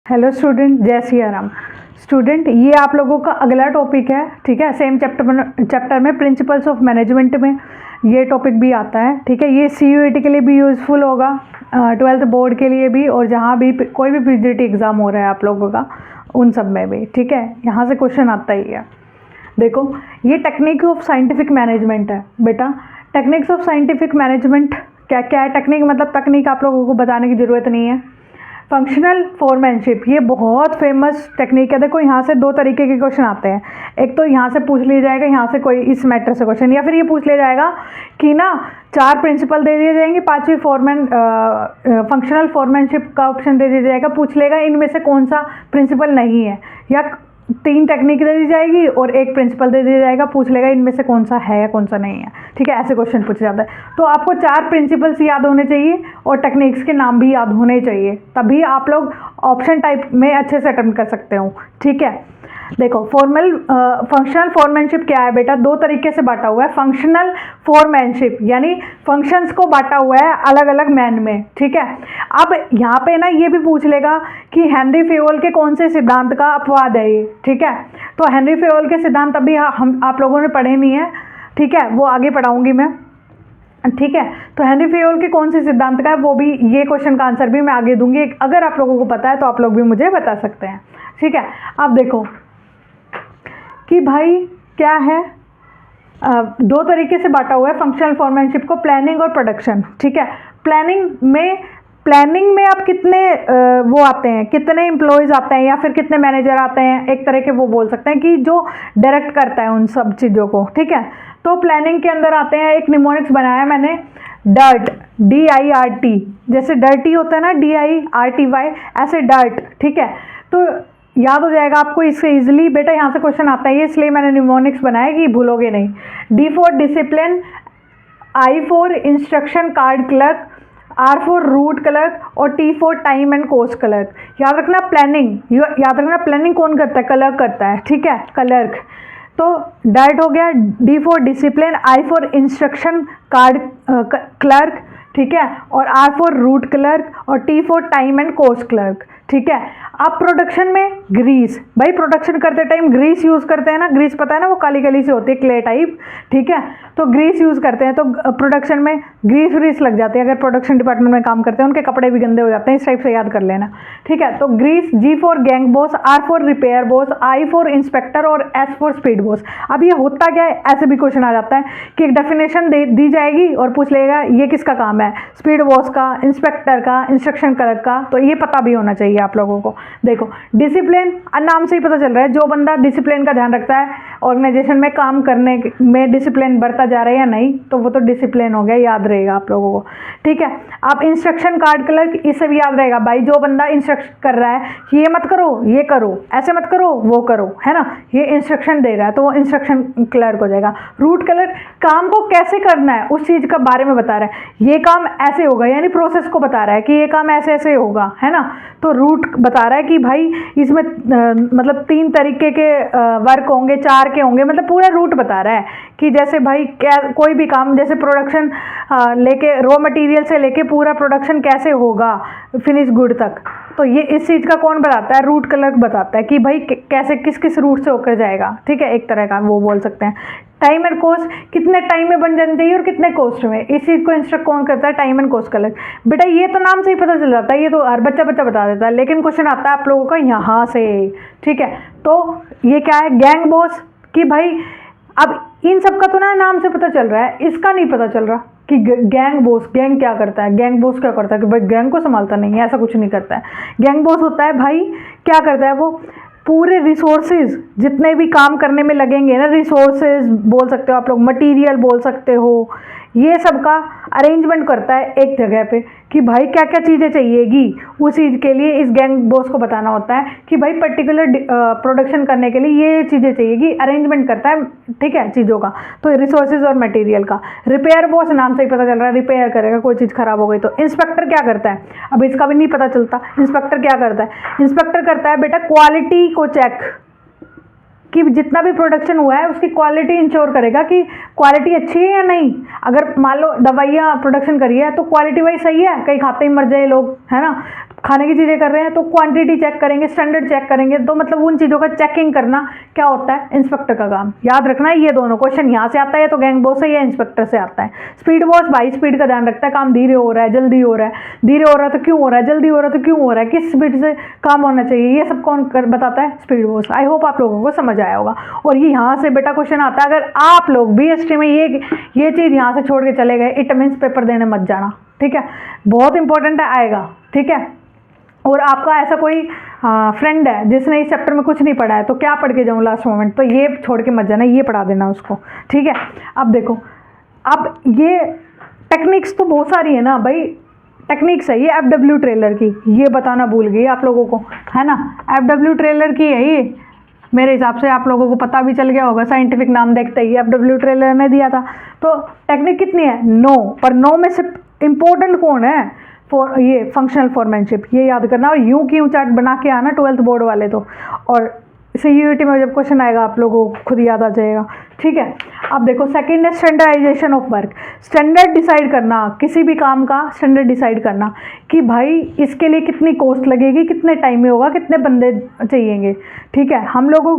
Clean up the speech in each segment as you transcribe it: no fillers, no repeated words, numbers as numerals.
Hello student, जय Siya Ram. Student, ये आप लोगों का अगला टॉपिक है, ठीक है। सेम चैप्टर में प्रिंसिपल्स ऑफ मैनेजमेंट में ये टॉपिक भी आता है, ठीक है। ये CUET के लिए भी यूज़फुल होगा, 12th बोर्ड के लिए भी, और जहाँ भी कोई भी PGT एग्ज़ाम हो रहा है आप लोगों का उन सब में भी, ठीक है। यहाँ से क्वेश्चन आता ही है। देखो, ये टेक्निक ऑफ साइंटिफिक मैनेजमेंट है बेटा। टेक्निक्स ऑफ साइंटिफिक मैनेजमेंट क्या क्या है? टेक्निक मतलब तकनीक, आप लोगों को बताने की ज़रूरत नहीं है। फंक्शनल फोरमैनशिप, ये बहुत फेमस टेक्निक है। देखो, यहाँ से दो तरीके के क्वेश्चन आते हैं। एक तो यहाँ से पूछ लिया जाएगा, यहाँ से कोई इस मैटर से क्वेश्चन, या फिर ये पूछ लिया जाएगा कि ना 4 प्रिंसिपल दे दिए जाएंगे, 5वीं फंक्शनल फोरमैनशिप का ऑप्शन दे दिया जाएगा, पूछ लेगा इनमें से कौन सा प्रिंसिपल नहीं है, या 3 टेक्निक दे दी जाएगी और 1 प्रिंसिपल दे दिया जाएगा, पूछ लेगा इनमें से कौन सा है या कौन सा नहीं है, ठीक है। ऐसे क्वेश्चन पूछा जाता है। तो आपको 4 प्रिंसिपल्स याद होने चाहिए और टेक्निक्स के नाम भी याद होने चाहिए, तभी आप लोग ऑप्शन टाइप में अच्छे से अटेम्प्ट कर सकते हो, ठीक है। देखो, फंक्शनल फोरमैनशिप क्या है बेटा? 2 तरीके से बांटा हुआ है। फंक्शनल फोरमैनशिप यानी फंक्शंस को बांटा हुआ है अलग अलग मैन में, ठीक है। अब यहाँ पे ना ये भी पूछ लेगा कि हेनरी फेयोल के कौन से सिद्धांत का अपवाद है ये, ठीक है। तो हेनरी फेयोल के सिद्धांत अभी हम आप लोगों ने पढ़े नहीं है, ठीक है, वो आगे पढ़ाऊंगी मैं, ठीक है। तो हेनरी फेयोल के कौन से सिद्धांत का है, वो भी, ये क्वेश्चन का आंसर भी मैं आगे दूंगी। अगर आप लोगों को पता है तो आप लोग भी मुझे बता सकते हैं, ठीक है। अब देखो कि भाई क्या है, 2 तरीके से बांटा हुआ है फंक्शनल फोरमैनशिप को, प्लानिंग और प्रोडक्शन, ठीक है। प्लानिंग में आप कितने वो आते हैं, कितने एम्प्लॉयज़ आते हैं या फिर कितने मैनेजर आते हैं, एक तरह के वो बोल सकते हैं कि जो डायरेक्ट करता है उन सब चीज़ों को, ठीक है। तो प्लानिंग के अंदर आते हैं, एक निमोनिक्स बनाया मैंने, डर्ट, DIRT, जैसे डर्टी होता है ना, DIRTY, ऐसे डर्ट, ठीक है। तो याद हो जाएगा आपको इससे इजीली बेटा, यहाँ से क्वेश्चन आता है, इसलिए मैंने निमोनिक्स बनाया कि भूलोगे नहीं। D for discipline, I for instruction card clerk, R for root clerk और T for time and cost clerk. याद रखना प्लानिंग कौन करता है? क्लर्क करता है, ठीक है, क्लर्क। तो डाइट हो गया, D for discipline, I for instruction card clerk, ठीक है, और R फॉर रूट क्लर्क और T for time and cost clerk, ठीक है। अब प्रोडक्शन में ग्रीस, भाई प्रोडक्शन करते टाइम ग्रीस यूज़ करते हैं ना, ग्रीस पता है ना, वो काली काली सी होती है, क्ले टाइप, ठीक है। तो ग्रीस यूज़ करते हैं, तो प्रोडक्शन में ग्रीस लग जाती है। अगर प्रोडक्शन डिपार्टमेंट में काम करते हैं उनके कपड़े भी गंदे हो जाते हैं, इस टाइप से याद कर लेना, ठीक है। तो ग्रीस, G for gang boss, R for repair boss, I for inspector और S फॉर स्पीड बॉस। अब ये होता क्या है, ऐसे भी क्वेश्चन आ जाता है कि एक डेफिनेशन दी जाएगी और पूछ लेगा ये किसका काम है, स्पीड बॉस का, इंस्पेक्टर का, इंस्ट्रक्शन क्लर्क का। तो ये पता भी होना चाहिए आप लोगों को। देखो, डिसिप्लिन, नाम से ही पता चल रहा है, जो बंदा डिसिप्लिन का ध्यान रखता है, ऑर्गेनाइजेशन में काम करने में डिसिप्लिन बरता जा रहा है या नहीं, तो वो तो डिसिप्लिन हो गया, याद रहेगा आप लोगों को, ठीक है। आप इंस्ट्रक्शन कार्ड क्लर्क, इससे भी याद रहेगा, भाई जो बंदा इंस्ट्रक्शन कर रहा है कि ये मत करो, ये करो, ऐसे मत करो, वो करो, है ना, ये इंस्ट्रक्शन दे रहा है, तो वो इंस्ट्रक्शन क्लर्क हो जाएगा। रूट क्लर्क काम को कैसे करना है उस चीज़ का बारे में बता रहा है, ये काम ऐसे होगा, यानी प्रोसेस को बता रहा है कि ये काम ऐसे ऐसे होगा, है ना। तो रूट बता रहा है कि भाई इसमें मतलब 3 तरीके के वर्क होंगे, 4 के होंगे, मतलब पूरा रूट बता रहा है कि जैसे भाई क्या कोई भी काम, जैसे प्रोडक्शन लेके रॉ मटेरियल से लेके पूरा प्रोडक्शन कैसे होगा फिनिश गुड तक, तो ये इस चीज़ का कौन बताता है? रूट क्लर्क बताता है कि भाई कैसे किस किस रूट से होकर जाएगा, ठीक है, एक तरह का वो बोल सकते हैं। टाइम एंड कॉस्ट, कितने टाइम में बन जाना चाहिए और कितने कॉस्ट में, इस चीज़ को इंस्ट्रक्ट कौन करता है? Time and cost clerk. बेटा ये तो नाम से ही पता चल जाता है, ये तो हर बच्चा बता देता है, लेकिन क्वेश्चन आता है आप लोगों का यहाँ से, ठीक है। तो ये क्या है? गैंग बॉस, कि भाई अब इन सब का तो ना नाम से पता चल रहा है, इसका नहीं पता चल रहा कि गैंग बॉस, गैंग क्या करता है, गैंग बॉस क्या करता है, कि भाई गैंग को संभालता नहीं है, ऐसा कुछ नहीं करता है। गैंग बॉस होता है भाई, क्या करता है वो, पूरे रिसोर्सेज जितने भी काम करने में लगेंगे ना, रिसोर्सेज बोल सकते हो आप लोग, मटेरियल बोल सकते हो, ये सब का अरेंजमेंट करता है एक जगह पे कि भाई क्या क्या चीज़ें चाहिएगी उस चीज़ के लिए। इस गैंग बॉस को बताना होता है कि भाई पर्टिकुलर प्रोडक्शन करने के लिए ये चीज़ें चाहिएगी, अरेंजमेंट करता है, ठीक है, चीज़ों का। तो रिसोर्सेज और मटेरियल का। रिपेयर बॉस, नाम से ही पता चल रहा है, रिपेयर करेगा, कोई चीज़ खराब हो गई तो। इंस्पेक्टर क्या करता है, अब इसका भी नहीं पता चलता, इंस्पेक्टर क्या करता है? इंस्पेक्टर करता है बेटा क्वालिटी को चेक, कि जितना भी प्रोडक्शन हुआ है उसकी क्वालिटी इंश्योर करेगा कि क्वालिटी अच्छी है या नहीं। अगर मान लो दवाइयाँ प्रोडक्शन करी है तो क्वालिटी वाइज सही है, कहीं खाते ही मर जाए लोग, है ना, खाने की चीज़ें कर रहे हैं तो क्वांटिटी चेक करेंगे, स्टैंडर्ड चेक करेंगे। तो मतलब उन चीज़ों का चेकिंग करना क्या होता है, इंस्पेक्टर का काम। याद रखना ये दोनों क्वेश्चन यहाँ से आता है तो गैंग बॉस से या इंस्पेक्टर से आता है। स्पीड बॉस भाई स्पीड का ध्यान रखता है, काम धीरे हो रहा है, जल्दी हो रहा है, धीरे हो रहा है तो क्यों हो रहा है, जल्दी हो रहा है तो क्यों हो रहा है, किस स्पीड से काम होना चाहिए, ये सब कौन बताता है, स्पीड बॉस। आई होप आप लोगों को समझ आया होगा। और ये यहाँ से बेटा क्वेश्चन आता है, अगर आप लोग BST में ये चीज़ यहाँ से छोड़ के चले गए, इट मीन्स पेपर देने मत जाना, ठीक है, बहुत इंपॉर्टेंट आएगा, ठीक है। और आपका ऐसा कोई फ्रेंड है जिसने इस चैप्टर में कुछ नहीं पढ़ा है तो क्या पढ़ के जाऊँ लास्ट मोमेंट, तो ये छोड़ के मत जाना, ये पढ़ा देना उसको, ठीक है। अब देखो, अब ये टेक्निक्स तो बहुत सारी है ना भाई, टेक्निक्स है ये FW ट्रेलर की, ये बताना भूल गई आप लोगों को, है ना। FW ट्रेलर की है ये, मेरे हिसाब से आप लोगों को पता भी चल गया होगा, साइंटिफिक नाम देखते ही FW ट्रेलर ने दिया था। तो टेक्निक कितनी है, 9, पर 9 में से इम्पोर्टेंट कौन है, फॉर ये फंक्शनल फॉर्मेनशिप, ये याद करना। और यूं की चार्ट बना के आना 12th बोर्ड वाले तो, और CUET में जब क्वेश्चन आएगा आप लोगों को खुद याद आ जाएगा, ठीक है। अब देखो सेकंड है standardisation of work, standard decide करना, किसी भी काम का स्टैंडर्ड डिसाइड करना कि भाई इसके लिए कितनी कॉस्ट लगेगी, कितने टाइम में होगा, कितने बंदे चाहिएंगे, ठीक है। हम लोगों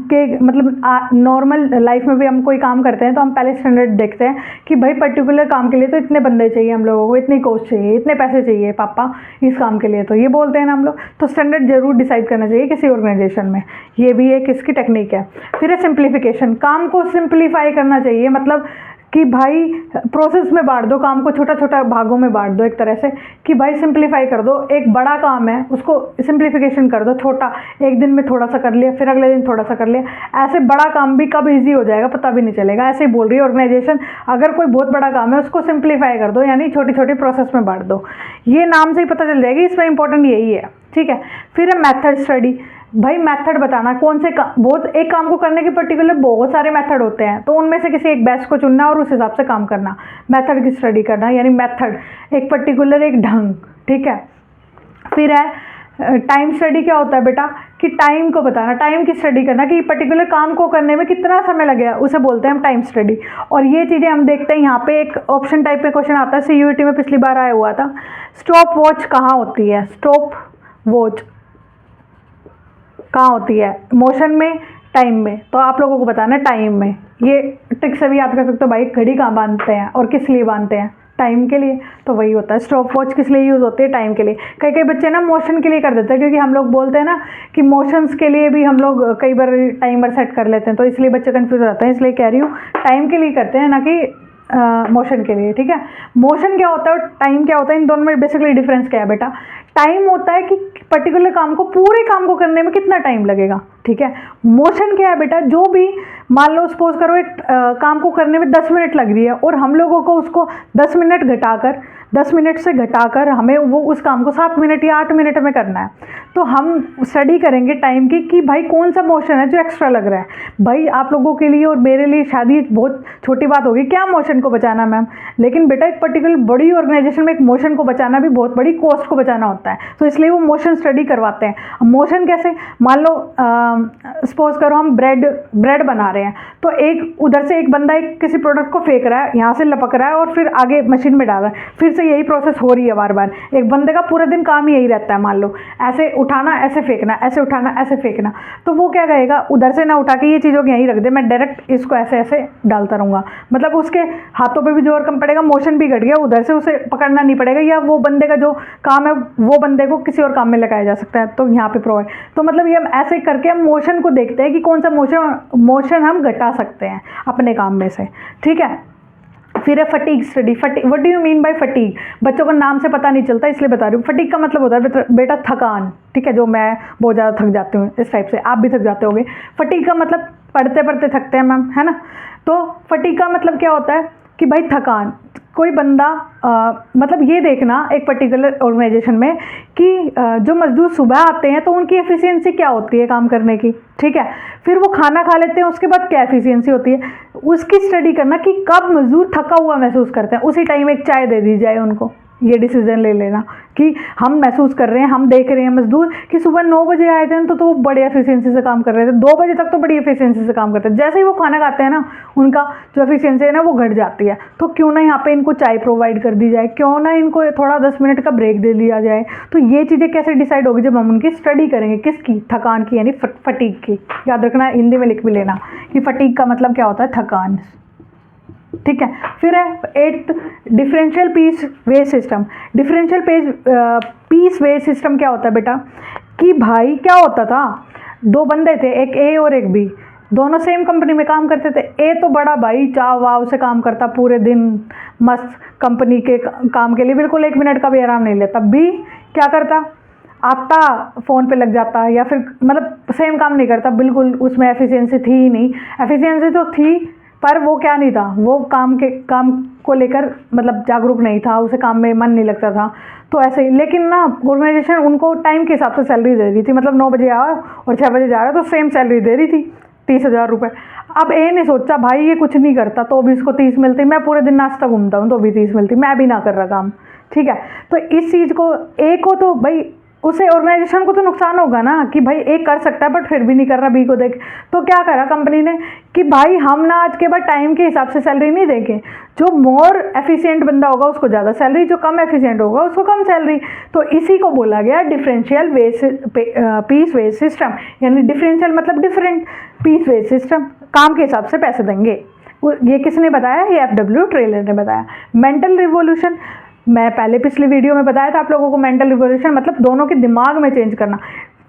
के मतलब नॉर्मल लाइफ में भी हम कोई काम करते हैं तो हम पहले स्टैंडर्ड देखते हैं कि भाई पर्टिकुलर काम के लिए तो इतने बंदे चाहिए, हम लोगों को इतनी कॉस्ट चाहिए, इतने पैसे चाहिए पापा इस काम के लिए, तो ये बोलते हैं ना हम लोग। तो स्टैंडर्ड जरूर डिसाइड करना चाहिए किसी ऑर्गेनाइजेशन में, ये भी एक इसकी टेक्निक है। फिर है सिंप्लीफिकेशन, काम को सिंप्लीफाई करना चाहिए, मतलब कि भाई प्रोसेस में बांट दो काम को, छोटा छोटा भागों में बांट दो एक तरह से, कि भाई सिंप्लीफाई कर दो। एक बड़ा काम है उसको सिंप्लीफिकेशन कर दो, छोटा, एक दिन में थोड़ा सा कर लिया, फिर अगले दिन थोड़ा सा कर लिया, ऐसे बड़ा काम भी कब इजी हो जाएगा पता भी नहीं चलेगा। ऐसे ही बोल रही है ऑर्गेनाइजेशन, अगर कोई बहुत बड़ा काम है उसको सिंप्लीफाई कर दो, यानी छोटी छोटी प्रोसेस में बांट दो। ये नाम से ही पता चल जाएगी, इसमें इंपॉर्टेंट यही है, ठीक है। फिर है मेथड स्टडी, भाई मेथड बताना, कौन से बहुत एक काम को करने के पर्टिकुलर बहुत सारे मेथड होते हैं, तो उनमें से किसी एक बेस्ट को चुनना और उस हिसाब से काम करना, मेथड की स्टडी करना, यानी मेथड एक पर्टिकुलर एक ढंग, ठीक है। फिर है टाइम स्टडी, क्या होता है बेटा कि टाइम को बताना, टाइम की स्टडी करना कि पर्टिकुलर काम को करने में कितना समय लगेगा, उसे बोलते हैं हम टाइम स्टडी। और ये चीज़ें हम देखते हैं, यहाँ पे एक ऑप्शन टाइप में क्वेश्चन आता है, CUET में पिछली बार आया हुआ था, स्टॉप वॉच कहाँ होती है, स्टॉप वॉच कहाँ होती है, मोशन में, टाइम में, तो आप लोगों को बताना है टाइम में। ये ट्रिक से भी याद कर सकते हो भाई, घड़ी कहाँ बांधते हैं और किस लिए बांधते हैं, टाइम के लिए, तो वही होता है स्टॉप वॉच किस लिए यूज़ होती है, टाइम के लिए। कई कई बच्चे ना मोशन के लिए कर देते हैं, क्योंकि हम लोग बोलते हैं ना कि मोशंस के लिए भी हम लोग कई बार टाइमर सेट कर लेते हैं, तो इसलिए बच्चे कन्फ्यूज रहते हैं, इसलिए कह रही हूँ टाइम के लिए करते हैं ना कि मोशन के लिए, ठीक है। मोशन क्या होता है और टाइम क्या होता है, इन दोनों में बेसिकली डिफरेंस क्या है बेटा। टाइम होता है कि पर्टिकुलर काम को, पूरे काम को करने में कितना टाइम लगेगा, ठीक है। मोशन क्या है बेटा, जो भी मान लो सपोज करो एक काम को करने में 10 मिनट लग रही है और हम लोगों को उसको 10 मिनट घटाकर, 10 मिनट से घटाकर हमें वो उस काम को 7 मिनट या 8 मिनट में करना है, तो हम स्टडी करेंगे टाइम की कि भाई कौन सा मोशन है जो एक्स्ट्रा लग रहा है। भाई आप लोगों के लिए और मेरे लिए शायद ये बहुत छोटी बात होगी, क्या मोशन को बचाना मैम, लेकिन बेटा एक पर्टिकुलर बड़ी ऑर्गेनाइजेशन में एक मोशन को बचाना भी बहुत बड़ी कॉस्ट को बचाना होता है, तो इसलिए वो मोशन स्टडी करवाते हैं। मोशन कैसे, मान लो सपोज करो हम ब्रेड बना रहे हैं, तो एक उधर से एक बंदा एक किसी प्रोडक्ट को फेंक रहा है, यहाँ से लपक रहा है और फिर आगे मशीन में डाल रहा है, फिर से यही प्रोसेस हो रही है बार बार। एक बंदे का पूरा दिन काम यही रहता है, मान लो ऐसे उठाना, ऐसे फेंकना, ऐसे उठाना, ऐसे फेंकना, तो वो क्या कहेगा, उधर से ना उठा के ये चीज़ों को यहीं रख दे, मैं डायरेक्ट इसको ऐसे ऐसे डालता रहूँगा, मतलब उसके हाथों पे भी जोर कम पड़ेगा, मोशन भी घट गया, उधर से उसे पकड़ना नहीं पड़ेगा, या वो बंदे का जो काम है वो बंदे को किसी और काम में लगाया जा सकता है, तो यहाँ पे प्रोवाइड। तो मतलब ये हम ऐसे करके हम मोशन को देखते हैं कि कौन सा मोशन हम घटा सकते हैं अपने काम में से, ठीक है। फिर है fatigue study. What do you mean by fatigue, बच्चों को नाम से पता नहीं चलता इसलिए बता रही हूँ। फटीग का मतलब होता है बेटा थकान, ठीक है, जो मैं बहुत ज़्यादा थक जाती हूँ, इस टाइप से आप भी थक जाते होगे। फटीग का मतलब पढ़ते पढ़ते थकते हैं मैम, है ना। तो फटीग का मतलब क्या होता है कि भाई थकान, कोई बंदा मतलब ये देखना एक पर्टिकुलर ऑर्गेनाइजेशन में कि जो मजदूर सुबह आते हैं तो उनकी एफिशिएंसी क्या होती है काम करने की, ठीक है। फिर वो खाना खा लेते हैं, उसके बाद क्या एफिशिएंसी होती है, उसकी स्टडी करना कि कब मजदूर थका हुआ महसूस करते हैं, उसी टाइम एक चाय दे दी जाए उनको, ये डिसीजन ले लेना कि हम महसूस कर रहे हैं, हम देख रहे हैं मजदूर कि सुबह 9 बजे आए थे तो वो बड़ी एफिशिएंसी से काम कर रहे थे, 2 बजे तक तो बड़ी एफिशिएंसी से काम करते हैं, जैसे ही वो खाना खाते हैं ना उनका जो एफिशिएंसी है ना वो घट जाती है। तो क्यों ना यहाँ पे इनको चाय प्रोवाइड कर दी जाए, क्यों ना इनको थोड़ा 10 मिनट का ब्रेक दे लिया जाए। तो ये चीज़ें कैसे डिसाइड होगी, जब हम उनकी स्टडी करेंगे, किसकी, थकान की, यानी फटीग की। याद रखना, हिंदी में लिख भी लेना कि फटीग का मतलब क्या होता है, थकान, ठीक है। फिर है 8th differential piece wage system. Differential piece wage system क्या होता है बेटा, कि भाई क्या होता था, 2 बंदे थे, एक ए और एक बी, दोनों सेम कंपनी में काम करते थे। ए तो बड़ा भाई चाव वाव से काम करता पूरे दिन, मस्त कंपनी के काम के लिए बिल्कुल 1 मिनट का भी आराम नहीं लेता। बी क्या करता, आता फ़ोन पे लग जाता, या फिर मतलब सेम काम नहीं करता बिल्कुल, उसमें एफिशिएंसी थी ही नहीं। एफिशिएंसी तो थी पर वो क्या नहीं था, वो काम को लेकर मतलब जागरूक नहीं था, उसे काम में मन नहीं लगता था। तो ऐसे ही, लेकिन ना ऑर्गेनाइजेशन उनको टाइम के हिसाब से सैलरी दे रही थी, मतलब 9 बजे आओ और 6 बजे जा रहा है तो सेम सैलरी दे रही थी, 30,000 रुपये। अब ए ने सोचा भाई ये कुछ नहीं करता तो भी इसको 30 मिलती, मैं पूरे दिन नाश्ता घूमता हूँ तो भी 30 मिलती, मैं भी ना कर रहा काम, ठीक है। तो इस चीज़ को ए को तो भाई, उसे ऑर्गेनाइजेशन को तो नुकसान होगा ना कि भाई ए कर सकता है बट फिर भी नहीं कर रहा बी को देख। तो क्या करा कंपनी ने कि भाई हम ना आज के बाद टाइम के हिसाब से सैलरी नहीं देंगे, जो मोर एफिशिएंट बंदा होगा उसको ज़्यादा सैलरी, जो कम एफिशिएंट होगा उसको कम सैलरी। तो इसी को बोला गया डिफरेंशियल पीस वेज सिस्टम, यानी डिफरेंशियल मतलब डिफरेंट, पीस वेज सिस्टम, काम के हिसाब से पैसे देंगे। ये किसने बताया, ये एफडब्ल्यू टेलर ने बताया। मेंटल रिवॉल्यूशन, मैं पहले पिछली वीडियो में बताया था आप लोगों को, मेंटल रिवॉल्यूशन मतलब दोनों के दिमाग में चेंज करना।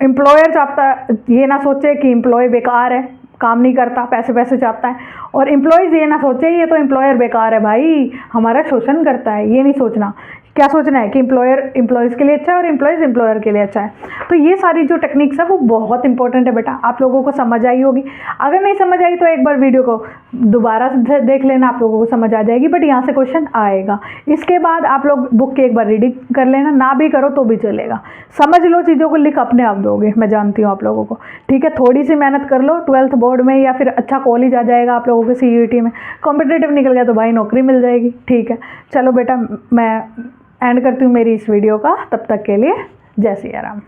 एम्प्लॉयर चाहता ये ना सोचे कि एम्प्लॉय बेकार है, काम नहीं करता, पैसे चाहता है, और एम्प्लॉयज़ ये ना सोचे ये तो एम्प्लॉयर बेकार है भाई, हमारा शोषण करता है, ये नहीं सोचना। क्या सोचना है कि एम्प्लॉयज़ के लिए अच्छा है और एम्प्लॉयर के लिए अच्छा है। तो ये सारी जो टेक्निक्स है वो बहुत इंपॉर्टेंट है बेटा, आप लोगों को समझ आई होगी। अगर नहीं समझ आई तो एक बार वीडियो को दोबारा से देख लेना, आप लोगों को समझ आ जाएगी, बट यहाँ से क्वेश्चन आएगा। इसके बाद आप लोग बुक की एक बार रीडिंग कर लेना, ना भी करो तो भी चलेगा, समझ लो चीज़ों को, लिख अपने आप दोगे, मैं जानती हूँ आप लोगों को, ठीक है। थोड़ी सी मेहनत कर लो, 12th बोर्ड में या फिर अच्छा कॉलेज आ जाएगा आप लोगों के CUET में, कॉम्पिटिटिव निकल गया तो भाई नौकरी मिल जाएगी, ठीक है। चलो बेटा मैं एंड करती हूँ मेरी इस वीडियो का, तब तक के लिए जय सिया राम।